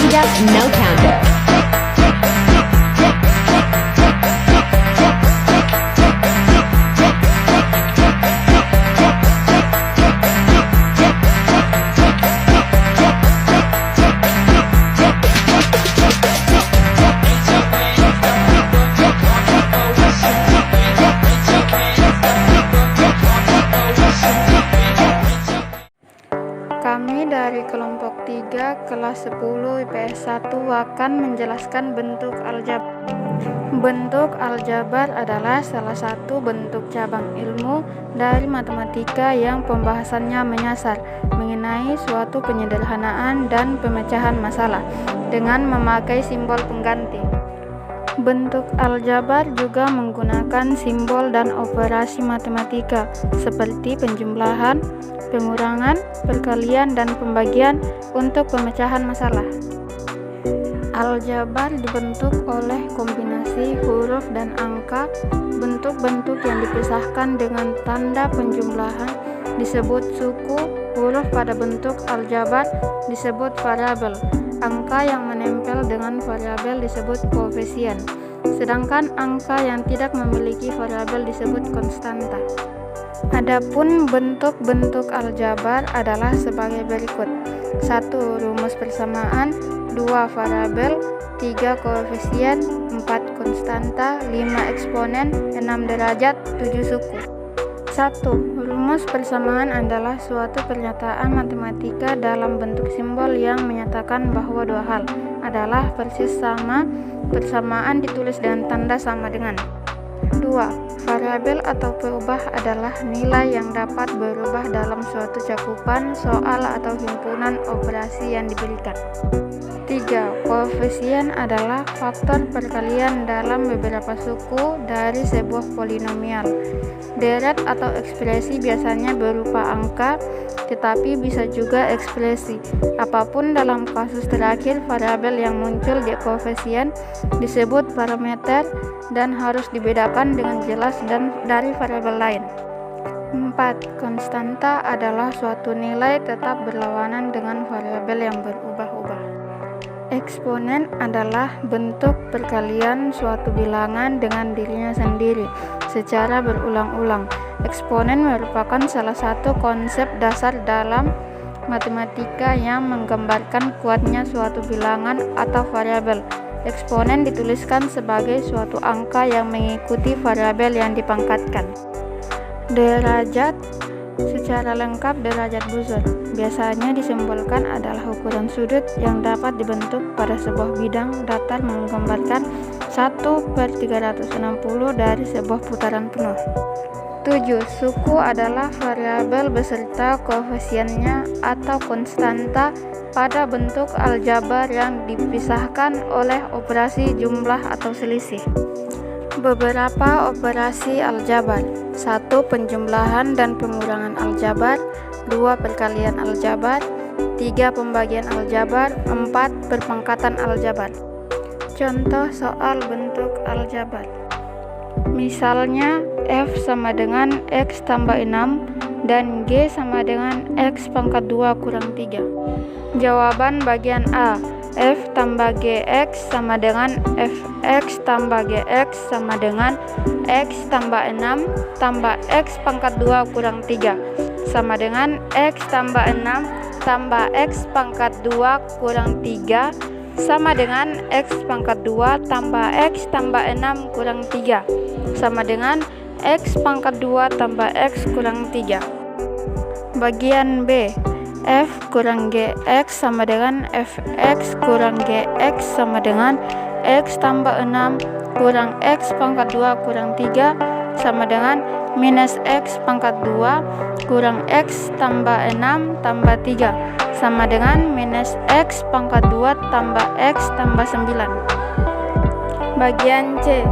Panjat no counter. Kami dari kelompok 3 kelas 10 IPS 1 akan menjelaskan bentuk aljabar. Bentuk aljabar adalah salah satu bentuk cabang ilmu dari matematika yang pembahasannya menyasar mengenai suatu penyederhanaan dan pemecahan masalah dengan memakai simbol pengganti. Bentuk aljabar juga menggunakan simbol dan operasi matematika seperti penjumlahan, pengurangan, perkalian, dan pembagian untuk pemecahan masalah. Aljabar dibentuk oleh kombinasi huruf dan angka. Bentuk-bentuk yang dipisahkan dengan tanda penjumlahan disebut suku. Huruf pada bentuk aljabar disebut variabel. Angka yang menempel dengan variabel disebut koefisien. Sedangkan angka yang tidak memiliki variabel disebut konstanta. Adapun bentuk-bentuk aljabar adalah sebagai berikut. 1. Rumus persamaan, 2. Variabel, 3. Koefisien, 4. Konstanta, 5. Eksponen, 6. derajat, 7. suku. 1. Rumus persamaan adalah suatu pernyataan matematika dalam bentuk simbol yang menyatakan bahwa dua hal adalah persis sama. Persamaan ditulis dengan tanda sama dengan. 2. Variabel atau perubahan adalah nilai yang dapat berubah dalam suatu cakupan soal atau himpunan operasi yang diberikan. 3. Koefisien adalah faktor perkalian dalam beberapa suku dari sebuah polinomial. Deret atau ekspresi biasanya berupa angka, tetapi bisa juga ekspresi. Apapun dalam kasus terakhir, variabel yang muncul di koefisien disebut parameter dan harus dibedakan dengan jelas dan dari variabel lain. 4. Konstanta adalah suatu nilai tetap berlawanan dengan variabel yang berubah-ubah. Eksponen adalah bentuk perkalian suatu bilangan dengan dirinya sendiri secara berulang-ulang. Eksponen merupakan salah satu konsep dasar dalam matematika yang menggambarkan kuatnya suatu bilangan atau variabel. Eksponen dituliskan sebagai suatu angka yang mengikuti variabel yang dipangkatkan. Derajat secara lengkap, derajat Buzur biasanya disimbolkan adalah ukuran sudut yang dapat dibentuk pada sebuah bidang datar menggambarkan 1/360 dari sebuah putaran penuh. 7. Suku adalah variabel beserta koefisiennya atau konstanta pada bentuk aljabar yang dipisahkan oleh operasi jumlah atau selisih. Beberapa operasi aljabar. 1. Penjumlahan dan pengurangan aljabar. 2. Perkalian aljabar. 3. Pembagian aljabar. 4. Perpangkatan aljabar. Contoh soal bentuk aljabar. Misalnya F sama dengan X tambah 6 dan G sama dengan X pangkat 2 kurang 3. Jawaban bagian A. F tambah Gx sama dengan Fx tambah Gx sama dengan X tambah 6 tambah X pangkat 2 kurang 3 sama dengan X tambah 6 tambah X pangkat 2 kurang 3 sama dengan X pangkat 2 tambah X tambah 6 kurang 3 sama dengan X pangkat 2 tambah X kurang 3. Bagian B. F kurang Gx sama dengan Fx kurang Gx sama dengan X tambah 6 kurang X pangkat 2 kurang 3 sama dengan minus X pangkat 2 kurang X tambah 6 tambah 3 sama dengan minus X pangkat 2 tambah X tambah 9. Bagian C.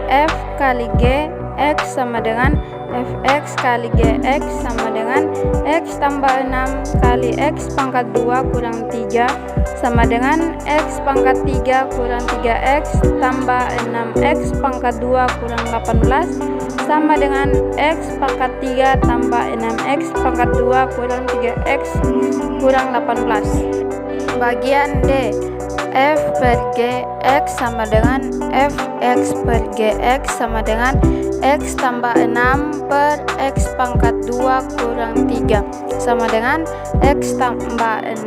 F kali G X sama dengan Fx kali Gx sama dengan X tambah 6 kali X pangkat 2 kurang 3 sama dengan X pangkat 3 kurang 3X tambah 6X pangkat 2 kurang 18 sama dengan X pangkat 3 tambah 6X pangkat 2 kurang 3X kurang 18. Bagian D. F per Gx sama dengan Fx per Gx sama dengan X tambah 6 per X pangkat 2 kurang 3 sama dengan X tambah 6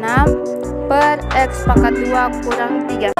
per X pangkat 2 kurang 3.